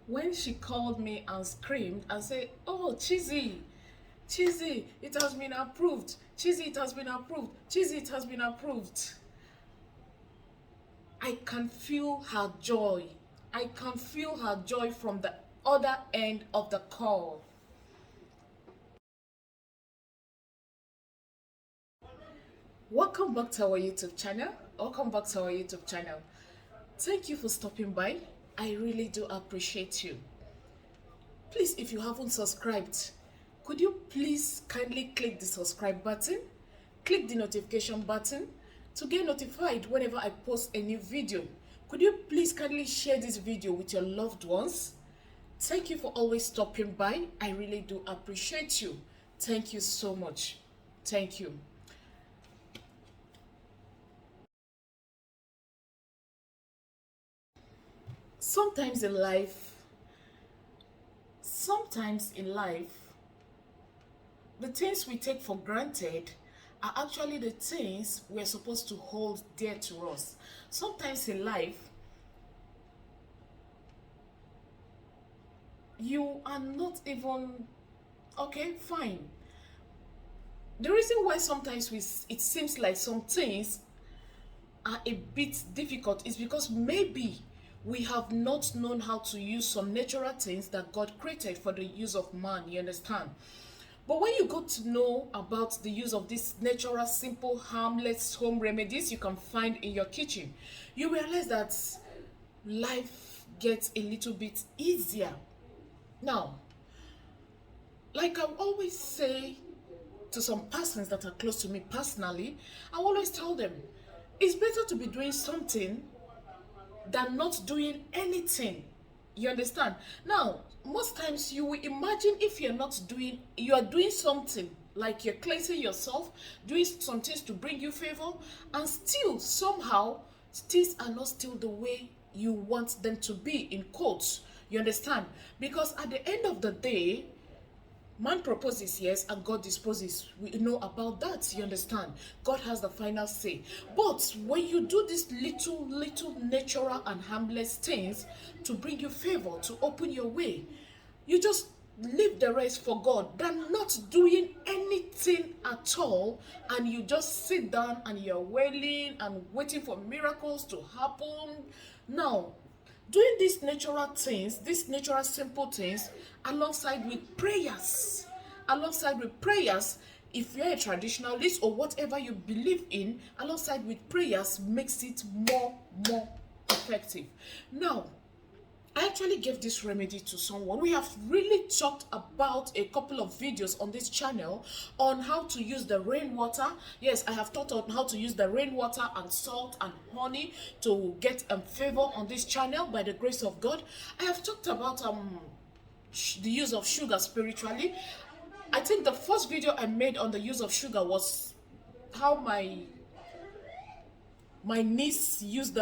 When she called me and screamed and said, "Oh, Cheesy, Cheesy, it has been approved. Cheesy, it has been approved. Cheesy, it has been approved." I can feel her joy. I can feel her joy from the other end of the call. Welcome back to our YouTube channel. Welcome back to our YouTube channel. Thank you for stopping by. I really do appreciate you. Please, if you haven't subscribed, could you please kindly click the subscribe button, click the notification button to get notified whenever I post a new video. Could you please kindly share this video with your loved ones? Thank you for always stopping by. I really do appreciate you. Thank you so much. Thank you. Sometimes in life, sometimes in life, the things we take for granted are actually the things we're supposed to hold dear to us. Sometimes in life, you are not even okay, fine. The reason why sometimes it seems like some things are a bit difficult is because maybe we have not known how to use some natural things that God created for the use of man, you understand? But when you got to know about the use of these natural, simple, harmless home remedies you can find in your kitchen, you realize that life gets a little bit easier. Now, like I always say to some persons that are close to me personally, I always tell them, it's better to be doing something than not doing anything. You understand? Now, most times you will imagine if you are doing something like you're cleansing yourself, doing some things to bring you favor, and still somehow things are not still the way you want them to be, in quotes. You understand? Because at the end of the day, man proposes, yes, and God disposes. We know about that, you understand? God has the final say. But when you do these little natural and harmless things to bring you favor, to open your way, you just leave the rest for God than not doing anything at all, and you just sit down and you're wailing and waiting for miracles to happen. Now, doing these natural simple things alongside with prayers, if you're a traditionalist or whatever you believe in, alongside with prayers makes it more effective. Now, I actually gave this remedy to someone. We have really talked about a couple of videos on this channel on how to use the rainwater. Yes, I have taught on how to use the rainwater and salt and honey to get favor on this channel by the grace of God. I have talked about the use of sugar spiritually. I think the first video I made on the use of sugar was how my niece used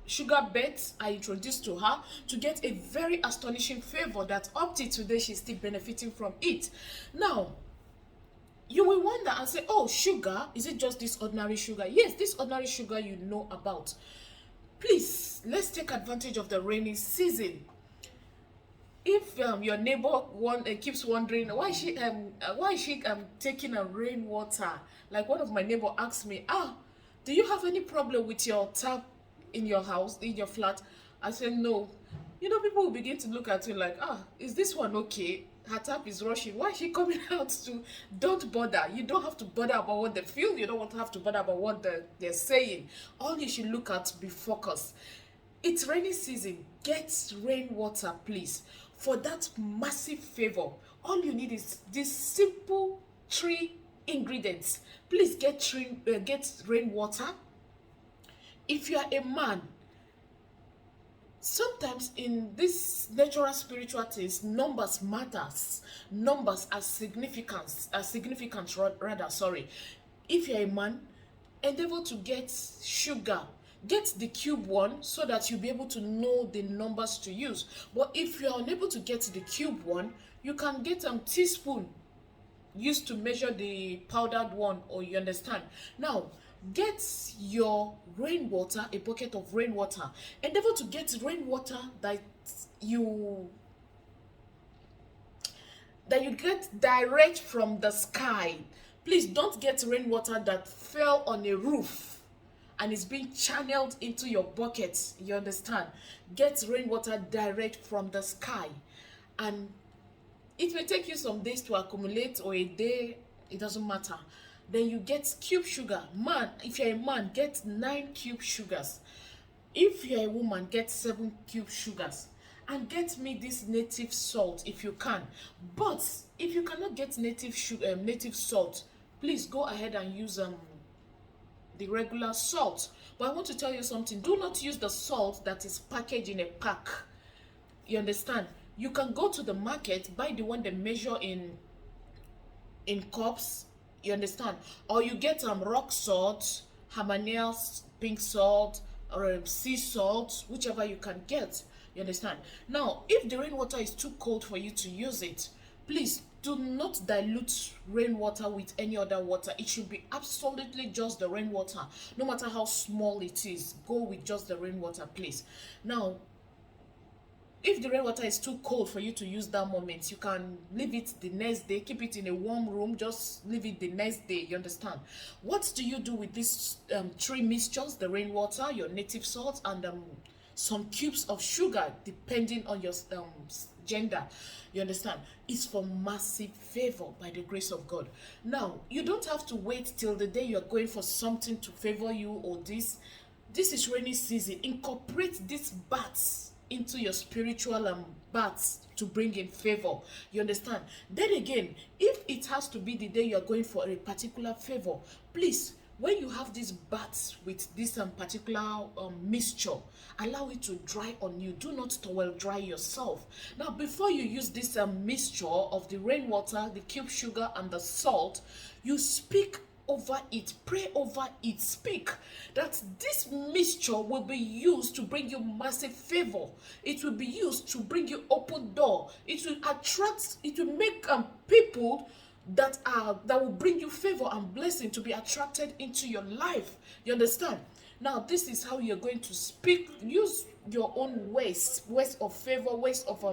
sugar bets I introduced to her to get a very astonishing favor that up to today she's still benefiting from it. Now, you will wonder and say, oh, sugar, is it just this ordinary sugar? Yes, this ordinary sugar you know about. Please, let's take advantage of the rainy season. If your neighbor keeps wondering why is she taking a rainwater, like one of my neighbor asked me, do you have any problem with your tap in your house, in your flat? I said no. You know, people will begin to look at you like, is this one okay? Her tap is rushing. Why is she coming out to? Don't bother. You don't have to bother about what they feel. You don't want to have to bother about what they're saying. All you should look at, be focused. It's rainy season. Get rainwater, please, for that massive favor. All you need is this simple 3 ingredients. Please get rainwater. If you are a man, sometimes in this natural spiritual things, numbers matters. Numbers are significant rather, sorry. If you're a man, endeavor to get sugar. Get the cube one so that you'll be able to know the numbers to use. But if you're unable to get the cube one, you can get a teaspoon used to measure the powdered one, or you understand. Now, Get your rainwater, a bucket of rainwater. Endeavor to get rainwater you that you get direct from the sky. Please don't get rainwater that fell on a roof and is being channeled into your bucket. You understand? Get rainwater direct from the sky. And it may take you some days to accumulate, or a day, it doesn't matter. Then you get cube sugar. Man, if you're a man, get 9 cube sugars. If you're a woman, get 7 cube sugars. And get me this native salt if you can. But if you cannot get native salt, please go ahead and use the regular salt. But I want to tell you something. Do not use the salt that is packaged in a pack. You understand? You can go to the market, buy the one they measure in cups. You understand? Or you get rock salt, Habanero pink salt, or sea salt, whichever you can get. You understand? Now, if the rainwater is too cold for you to use it, please do not dilute rainwater with any other water. It should be absolutely just the rainwater. No matter how small it is, go with just the rainwater, please. Now, if the rainwater is too cold for you to use that moment, you can leave it the next day. Keep it in a warm room. Just leave it the next day. You understand? What do you do with these 3 mixtures? The rainwater, your native salt, and some cubes of sugar, depending on your gender. You understand? It's for massive favor by the grace of God. Now, you don't have to wait till the day you're going for something to favor you or this. This is rainy season. Incorporate these baths into your spiritual baths to bring in favor. You understand? Then again, if it has to be the day you're going for a particular favor, please, when you have these baths with this particular mixture, allow it to dry on you. Do not towel dry yourself. Now, before you use this mixture of the rainwater, the cube sugar, and the salt, you speak over it, pray over it, speak that this mixture will be used to bring you massive favor. It will be used to bring you open door. It will attract, it will make people that will bring you favor and blessing to be attracted into your life. You understand? Now, this is how you're going to speak. Use your own words of favor, words of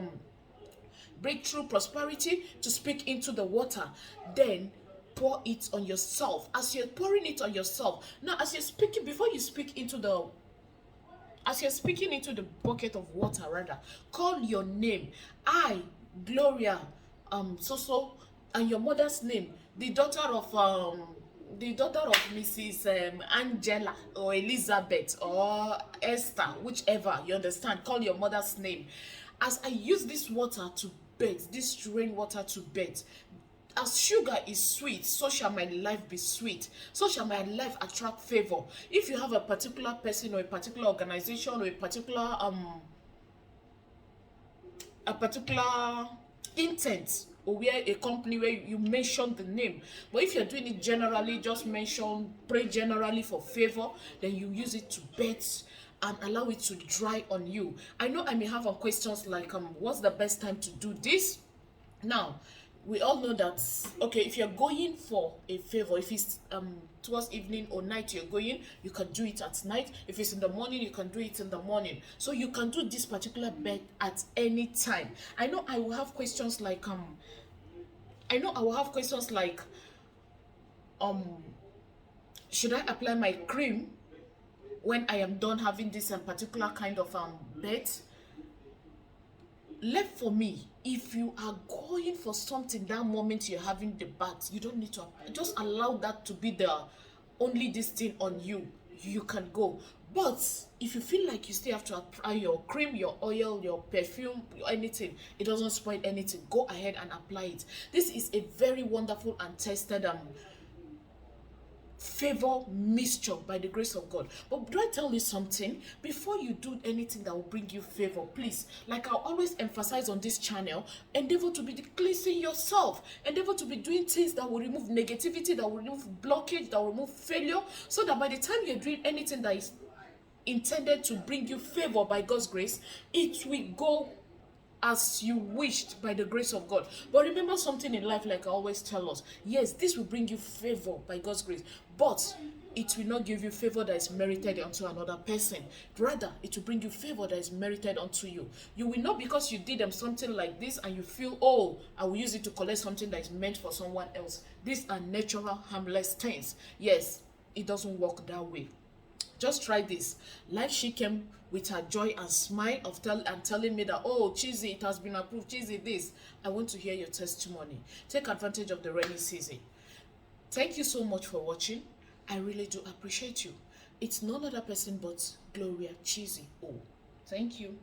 breakthrough, prosperity, to speak into the water. Then pour it on yourself. As you're pouring it on yourself, now as you're speaking, before you speak into the bucket of water, rather, call your name. I, Gloria, so and your mother's name, the daughter of Mrs. Angela or Elizabeth or Esther, whichever. You understand? Call your mother's name. As I use this water to bathe, this rainwater to bathe, as sugar is sweet, so shall my life be sweet. So shall my life attract favor. If you have a particular person or a particular organization or a particular intent, or where a company where you mention the name, but if you're doing it generally, just pray generally for favor, then you use it to bet and allow it to dry on you. I know I may have questions like what's the best time to do this? Now, we all know that, okay, if you're going for a favor, if it's towards evening or night you're going, you can do it at night. If it's in the morning, you can do it in the morning. So you can do this particular bet at any time. I know I will have questions like should I apply my cream when I am done having this particular kind of bet? Left for me, if you are going for something that moment you're having the bath, you don't need to just allow that to be the only this thing on you. You can go. But if you feel like you still have to apply your cream, your oil, your perfume, anything, it doesn't spoil anything, go ahead and apply it. This is a very wonderful and tested favor mixture by the grace of God. But do I tell you something? Before you do anything that will bring you favor, please, like I always emphasize on this channel, endeavor to be cleansing yourself. Endeavor to be doing things that will remove negativity, that will remove blockage, that will remove failure, so that by the time you're doing anything that is intended to bring you favor by God's grace, it will go as you wished by the grace of God. But remember something in life, like I always tell us, yes, this will bring you favor by God's grace, but it will not give you favor that is merited unto another person. Rather, it will bring you favor that is merited unto you. You will not, because you did them something like this and you feel, oh, I will use it to collect something that is meant for someone else. These are natural, harmless things. Yes, it doesn't work that way. Just try this. Like she came with her joy and smile of telling me that, oh, Cheesy, it has been approved. Cheesy, this. I want to hear your testimony. Take advantage of the rainy season. Thank you so much for watching. I really do appreciate you. It's none other person but Gloria Cheesy. Oh, thank you.